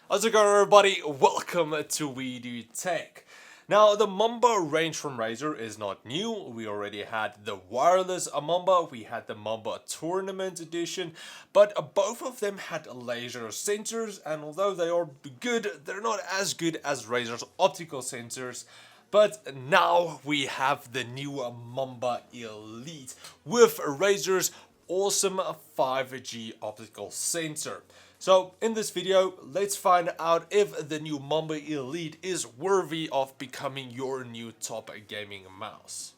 How's it going, everybody? Welcome to We Do Tech. Now, the Mamba range from Razer is not new. We already had the wireless Mamba, we had the Mamba Tournament Edition, but both of them had laser sensors, and although they are good, they're not as good as Razer's optical sensors. But now we have the new Mamba Elite with Razer's awesome 5G optical sensor. So in this video, let's find out if the new Mamba Elite is worthy of becoming your new top gaming mouse.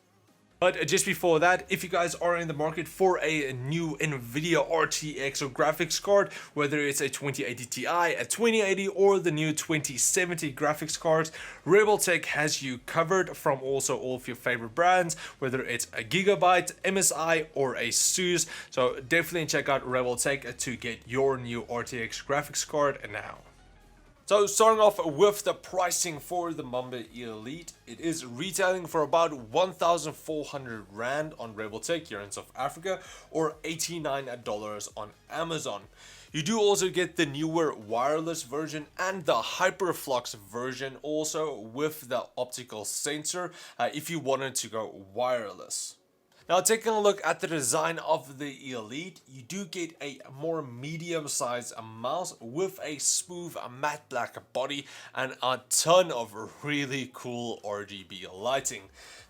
But just before that, if you guys are in the market for a new Nvidia RTX or graphics card, whether it's a 2080 Ti, a 2080 or the new 2070 graphics cards, Rebel Tech has you covered from also all of your favorite brands, whether it's a Gigabyte, MSI or a ASUS. So definitely check out Rebel Tech to get your new RTX graphics card now. So starting off with the pricing for the Mamba Elite, it is retailing for about 1,400 Rand on Rebel Tech here in South Africa, or $89 on Amazon. You do also get the newer wireless version and the HyperFlux version also with the optical sensor if you wanted to go wireless. Now, taking a look at the design of the Elite, you do get a more medium-sized mouse with a smooth matte black body and a ton of really cool RGB lighting.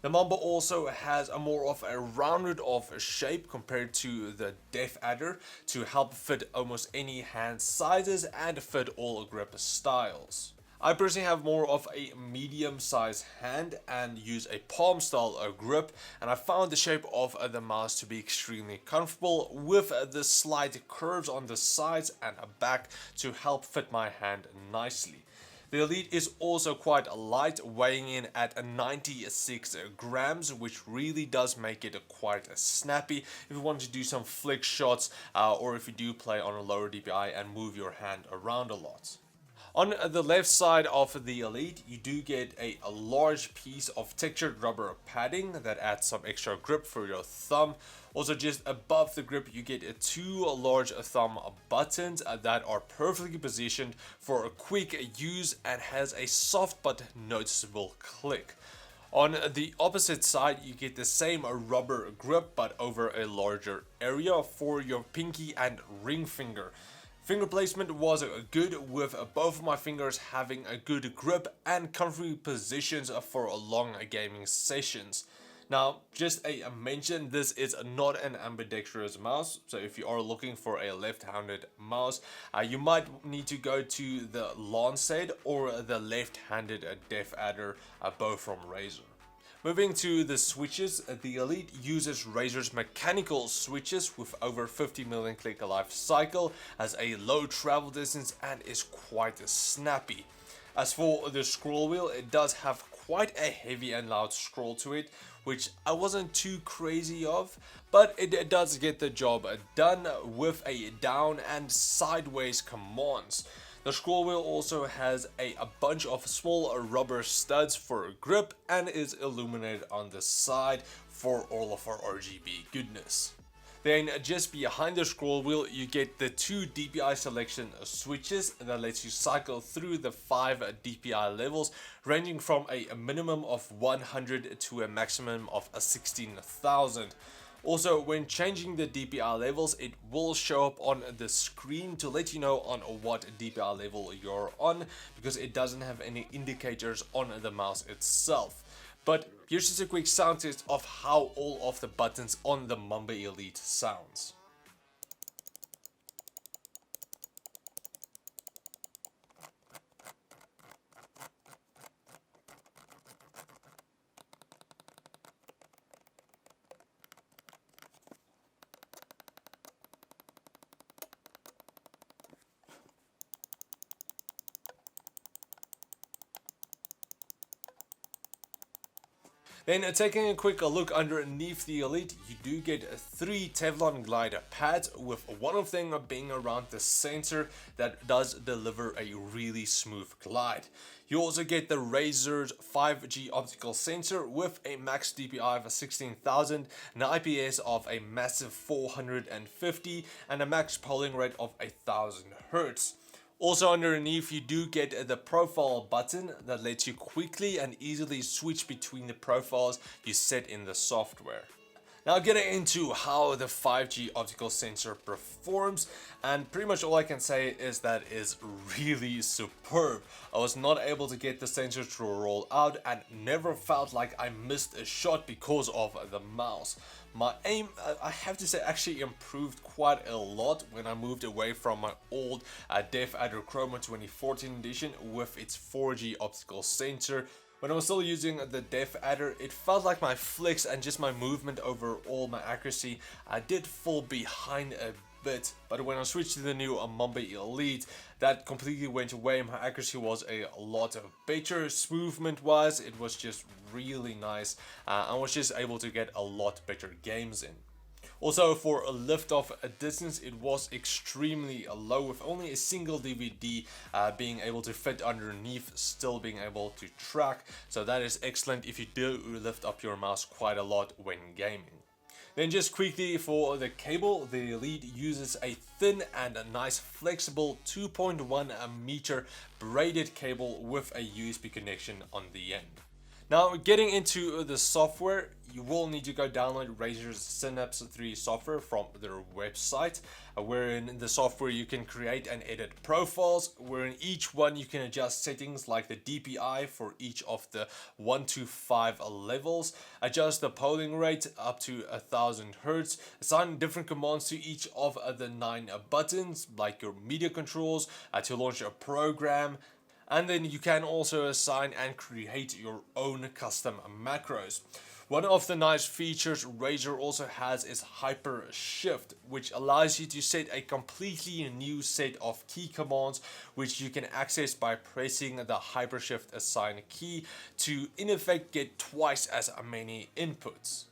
The Mamba also has a more of a rounded off shape compared to the Def Adder to help fit almost any hand sizes and fit all grip styles. I personally have more of a medium-sized hand and use a palm style grip, and I found the shape of the mouse to be extremely comfortable with the slight curves on the sides and back to help fit my hand nicely. The Elite is also quite light, weighing in at 96 grams, which really does make it quite snappy if you want to do some flick shots or if you do play on a lower DPI and move your hand around a lot. On the left side of the Elite, you do get a large piece of textured rubber padding that adds some extra grip for your thumb. Also, just above the grip, you get two large thumb buttons that are perfectly positioned for a quick use and has a soft but noticeable click. On the opposite side, you get the same rubber grip but over a larger area for your pinky and ring finger. Finger placement was good with both of my fingers having a good grip and comfy positions for long gaming sessions. Now, just a mention, this is not an ambidextrous mouse, so if you are looking for a left-handed mouse, you might need to go to the Lancet or the left-handed Def Adder, both from Razer. Moving to the switches, the Elite uses Razer's mechanical switches with over 50 million click life cycle, has a low travel distance and is quite snappy. As for the scroll wheel, it does have quite a heavy and loud scroll to it, which I wasn't too crazy of, but it does get the job done with a down and sideways commands. The scroll wheel also has a bunch of small rubber studs for grip and is illuminated on the side for all of our RGB goodness. Then just behind the scroll wheel, you get the two DPI selection switches that lets you cycle through the 5 DPI levels, ranging from a minimum of 100 to a maximum of 16,000. Also, when changing the DPI levels, it will show up on the screen to let you know on what DPI level you're on, because it doesn't have any indicators on the mouse itself. But here's just a quick sound test of how all of the buttons on the Mamba Elite sounds. Then taking a quick look underneath the Elite, you do get 3 Teflon glider pads, with one of them being around the sensor that does deliver a really smooth glide. You also get the Razer's 5G optical sensor with a max DPI of 16,000, an IPS of a massive 450, and a max polling rate of 1000 Hz. Also underneath you do get the profile button that lets you quickly and easily switch between the profiles you set in the software. Now getting into how the 5G optical sensor performs, and pretty much all I can say is that it's really superb. I was not able to get the sensor to roll out and never felt like I missed a shot because of the mouse. My aim, I have to say, actually improved quite a lot when I moved away from my old Def Adder Chroma 2014 edition with its 4G optical sensor. When I was still using the Def Adder, it felt like my flicks and just my movement overall, my accuracy, did fall behind a bit. But when I switched to the new Mamba Elite, that completely went away. My accuracy was a lot better. Movement wise, it was just really nice. I was just able to get a lot better games in. Also, for a lift-off distance, it was extremely low, with only a single DVD being able to fit underneath, still being able to track. So that is excellent if you do lift up your mouse quite a lot when gaming. Then just quickly for the cable, the Elite uses a thin and a nice flexible 2.1 meter braided cable with a USB connection on the end. Now getting into the software, you will need to go download Razer's Synapse 3 software from their website, wherein in the software you can create and edit profiles, wherein each one you can adjust settings like the DPI for each of the 1 to 5 levels, adjust the polling rate up to 1000 Hz, assign different commands to each of the 9 buttons like your media controls to launch a program. And then you can also assign and create your own custom macros. One of the nice features Razer also has is Hyper Shift, which allows you to set a completely new set of key commands which you can access by pressing the Hyper Shift assign key to in effect get twice as many inputs.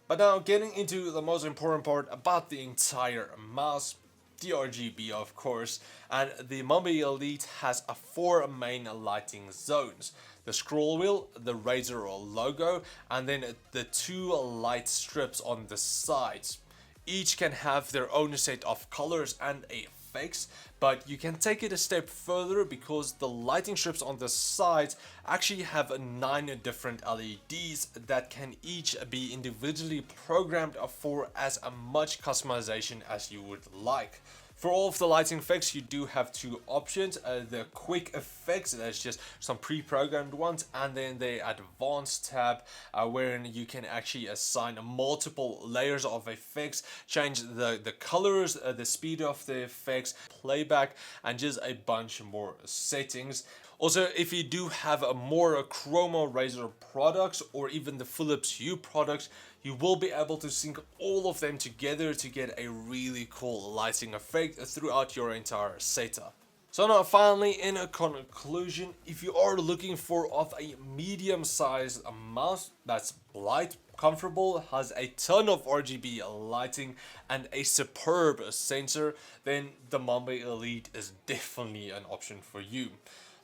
But now getting into the most important part about the entire mouse, the RGB of course, and the Mamba Elite has 4 main lighting zones: the scroll wheel, the Razer logo, and then the 2 light strips on the sides. Each can have their own set of colors and effects, but you can take it a step further because the lighting strips on the sides actually have 9 different LEDs that can each be individually programmed for as much customization as you would like. For all of the lighting effects, you do have 2 options. The quick effects, that's just some pre-programmed ones, and then the advanced tab, wherein you can actually assign multiple layers of effects, change the colors, the speed of the effects, playback, and just a bunch more settings. Also, if you do have more Chroma Razer products or even the Philips Hue products, you will be able to sync all of them together to get a really cool lighting effect throughout your entire setup. So now finally, in a conclusion, if you are looking for a medium-sized mouse that's light, comfortable, has a ton of RGB lighting and a superb sensor, then the Mamba Elite is definitely an option for you.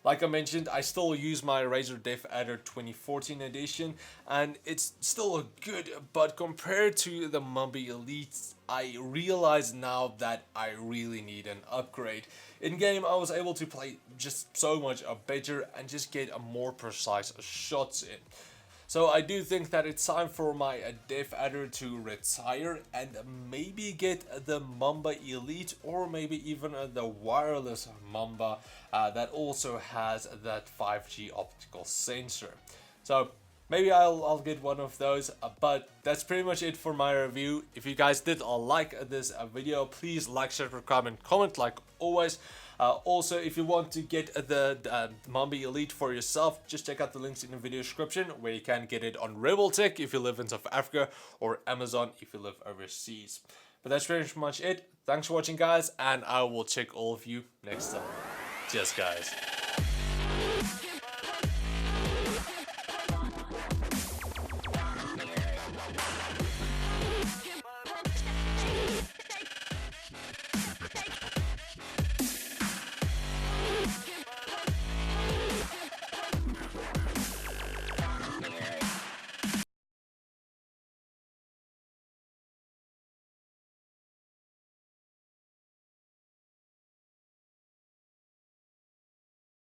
Like I mentioned, I still use my Razer Def Adder 2014 edition, and it's still good, but compared to the Mamba Elite, I realize now that I really need an upgrade. In game, I was able to play just so much better and just get more precise shots in. So I do think that it's time for my Def Adder to retire and maybe get the Mamba Elite, or maybe even the wireless Mamba that also has that 5G optical sensor. So maybe I'll get one of those, but that's pretty much it for my review. If you guys did like this video, please like, share, subscribe, and comment like always. Also, if you want to get the Mamba Elite for yourself, just check out the links in the video description where you can get it on Rebel Tech if you live in South Africa, or Amazon if you live overseas. But that's pretty much it. Thanks for watching, guys, and I will check all of you next time. Cheers, guys.